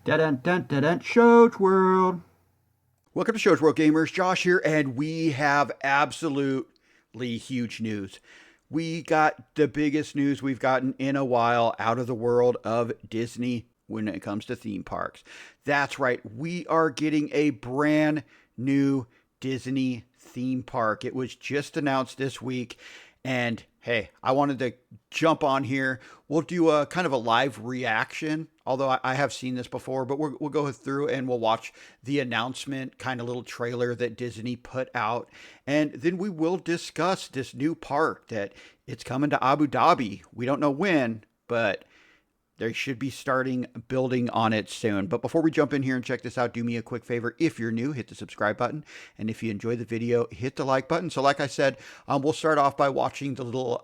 Dun dun dun dun Shows World. Welcome to Shows World Gamers. Josh here, and we have absolutely huge news. We got the biggest news we've gotten in a while out of the world of Disney when it comes to theme parks. That's right, we are getting a brand new Disney theme park. It was just announced this week, and hey, I wanted to jump on here. We'll do a kind of a live reaction, although I have seen this before, but we'll go through and we'll watch the announcement, kind of little trailer that Disney put out. And then we will discuss this new park that it's coming to Abu Dhabi. We don't know when, but they should be starting building on it soon. But before we jump in here and check this out, do me a quick favor. If you're new, hit the subscribe button. And if you enjoy the video, hit the like button. So like I said, we'll start off by watching the little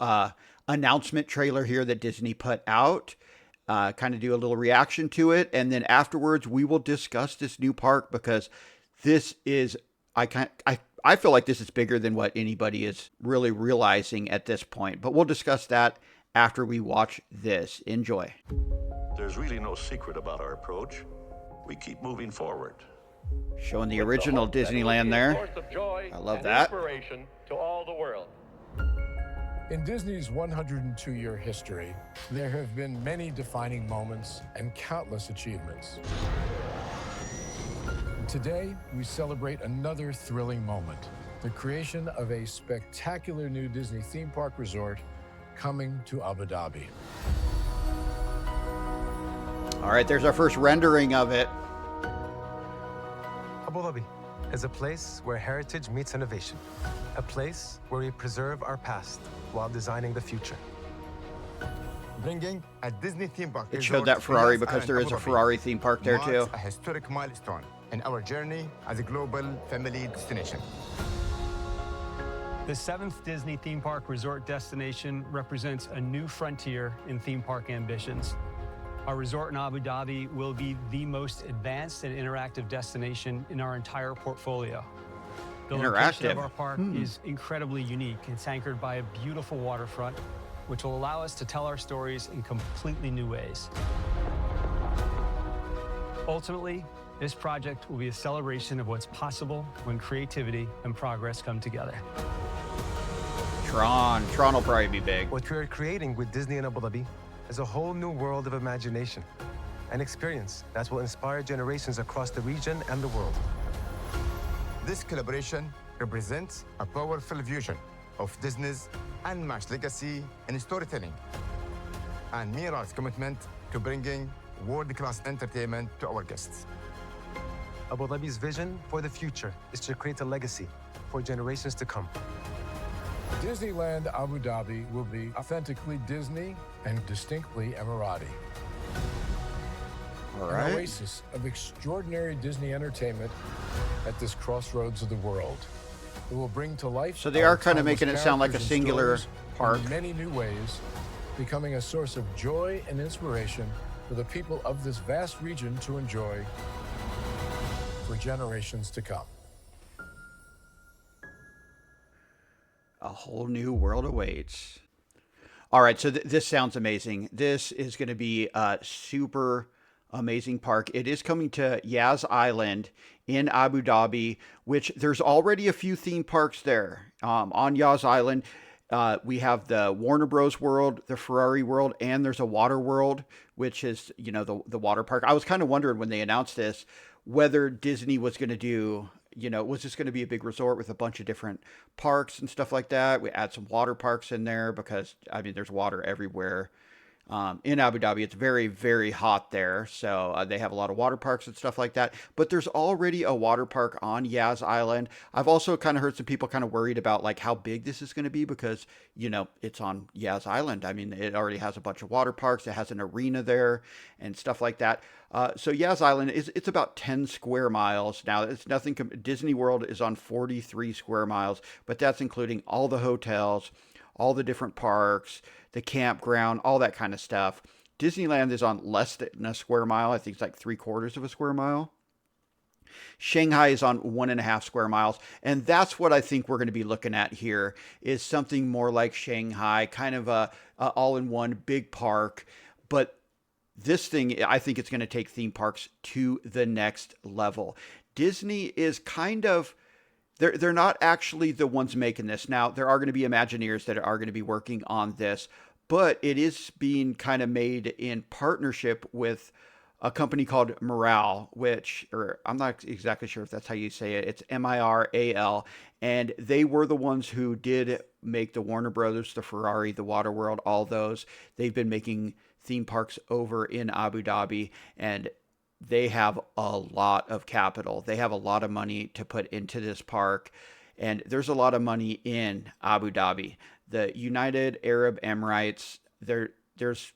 announcement trailer here that Disney put out. Kind of do a little reaction to it. And then afterwards, we will discuss this new park because this is, I feel like this is bigger than what anybody is really realizing at this point. But we'll discuss that after we watch this. Enjoy. There's really no secret about our approach. We keep moving forward. Showing the original Disneyland there. I love that. Inspiration to all the world. In Disney's 102-year history, there have been many defining moments and countless achievements. Today, we celebrate another thrilling moment, the creation of a spectacular new Disney theme park resort coming to Abu Dhabi. All right, there's our first rendering of it. Abu Dhabi is a place where heritage meets innovation, a place where we preserve our past while designing the future. Bringing a Disney theme park. It showed that Ferrari because there is a Ferrari theme park there too. A historic milestone in our journey as a global family destination. The seventh Disney theme park resort destination represents a new frontier in theme park ambitions. Our resort in Abu Dhabi will be the most advanced and interactive destination in our entire portfolio. The location of our park is incredibly unique. It's anchored by a beautiful waterfront, which will allow us to tell our stories in completely new ways. Ultimately, this project will be a celebration of what's possible when creativity and progress come together. Tron will probably be big. What we are creating with Disney and Abu Dhabi is a whole new world of imagination, an experience that will inspire generations across the region and the world. This collaboration represents a powerful fusion of Disney's unmatched legacy in storytelling and Mira's commitment to bringing world-class entertainment to our guests. Abu Dhabi's vision for the future is to create a legacy for generations to come. Disneyland Abu Dhabi will be authentically Disney and distinctly Emirati. All An right. oasis of extraordinary Disney entertainment at this crossroads of the world. It will bring to life. So they are our kind of timeless making it sound like a characters and singular stories park. in many new ways, becoming a source of joy and inspiration for the people of this vast region to enjoy for generations to come. A whole new world awaits. All right, so this sounds amazing. This is going to be a super amazing park. It is coming to Yas Island in Abu Dhabi, which there's already a few theme parks there. On Yas Island, we have the Warner Bros. World, the Ferrari World, and there's a Water World, which is, you know, the water park. I was kind of wondering when they announced this whether Disney was going to do, you know, was this going to be a big resort with a bunch of different parks and stuff like that? We add some water parks in there because, I mean, there's water everywhere. In Abu Dhabi, it's very, very hot there. So they have a lot of water parks and stuff like that. But there's already a water park on Yas Island. I've also kind of heard some people kind of worried about like how big this is going to be because, you know, it's on Yas Island. I mean, it already has a bunch of water parks. It has an arena there and stuff like that. So Yas Island it's about 10 square miles. Now, it's nothing. Disney World is on 43 square miles, but that's including all the hotels, all the different parks, the campground, all that kind of stuff. Disneyland is on less than a square mile. I think it's like 3/4 of a square mile. Shanghai is on 1.5 square miles. And that's what I think we're going to be looking at here is something more like Shanghai, kind of a all-in-one big park. But this thing, I think it's going to take theme parks to the next level. Disney is kind of, they're not actually the ones making this. Now, there are going to be Imagineers that are going to be working on this, but it is being kind of made in partnership with a company called Miral, or I'm not exactly sure if that's how you say it. It's Miral, and they were the ones who did make the Warner Brothers, the Ferrari, the Waterworld, all those. They've been making theme parks over in Abu Dhabi, and they have a lot of capital. They have a lot of money to put into this park, and there's a lot of money in Abu Dhabi. The United Arab Emirates, there's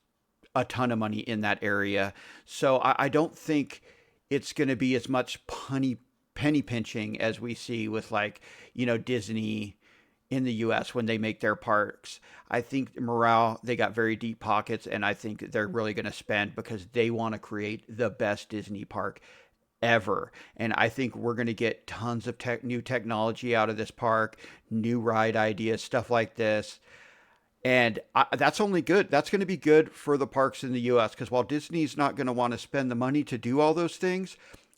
a ton of money in that area. So I don't think it's going to be as much penny pinching as we see with Disney in the US when they make their parks. I think Morale, they got very deep pockets, and I think they're really going to spend because they want to create the best Disney park ever. And I think we're going to get tons of new technology out of this park, new ride ideas, stuff like this. And that's only good. That's going to be good for the parks in the US, because while Disney's not going to want to spend the money to do all those things,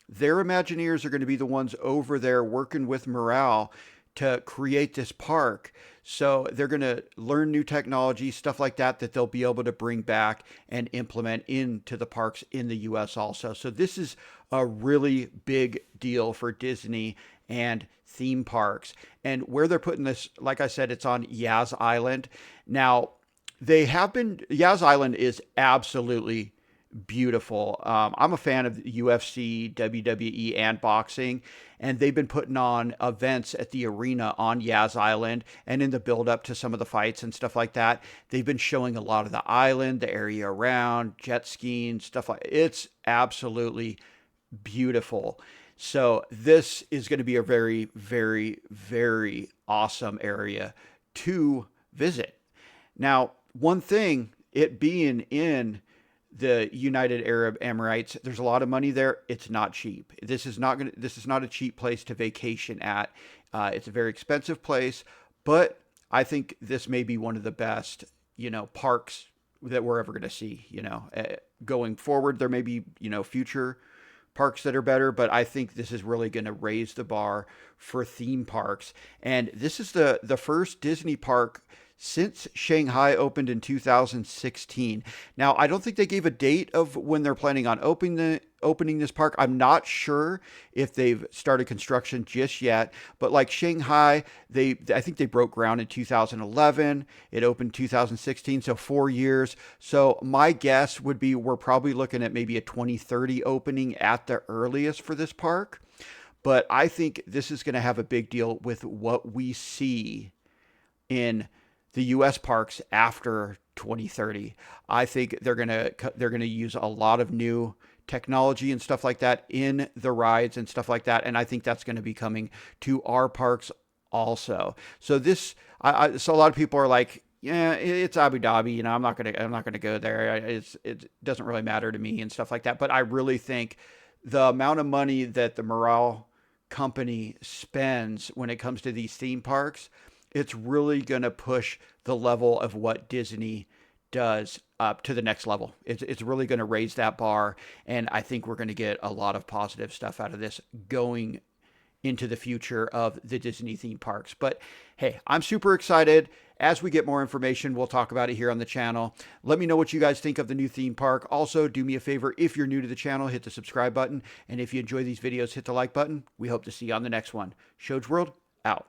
their Imagineers are going to be the ones over there working with Morale to create this park. So they're going to learn new technology, stuff like that they'll be able to bring back and implement into the parks in the US also. So this is a really big deal for Disney and theme parks. And where they're putting this, like I said, it's on Yas Island. Now, Yas Island is absolutely beautiful. I'm a fan of UFC, WWE, and boxing, and they've been putting on events at the arena on Yas Island, and in the build up to some of the fights and stuff like that, they've been showing a lot of the island, the area around, jet skiing, stuff like it's absolutely beautiful. So this is going to be a very, very, very awesome area to visit. Now, one thing, it being in the United Arab Emirates, there's a lot of money there. It's not cheap. This is not a cheap place to vacation at. It's a very expensive place, but I think this may be one of the best, parks that we're ever going to see. Going forward, there may be, future parks that are better, but I think this is really going to raise the bar for theme parks. And this is the first Disney park since Shanghai opened in 2016. Now, I don't think they gave a date of when they're planning on opening this park. I'm not sure if they've started construction just yet, but like Shanghai, I think they broke ground in 2011. It opened 2016, so 4 years. So my guess would be we're probably looking at maybe a 2030 opening at the earliest for this park. But I think this is going to have a big deal with what we see in the U.S. parks after 2030. I think they're gonna use a lot of new technology and stuff like that in the rides and stuff like that, and I think that's going to be coming to our parks also. So so a lot of people are like, yeah, it's Abu Dhabi. I'm not gonna go there. It doesn't really matter to me and stuff like that. But I really think the amount of money that the Morale company spends when it comes to these theme parks, it's really going to push the level of what Disney does up to the next level. It's really going to raise that bar, and I think we're going to get a lot of positive stuff out of this going into the future of the Disney theme parks. But hey, I'm super excited. As we get more information, we'll talk about it here on the channel. Let me know what you guys think of the new theme park. Also, do me a favor, if you're new to the channel, hit the subscribe button. And if you enjoy these videos, hit the like button. We hope to see you on the next one. Shows World, out.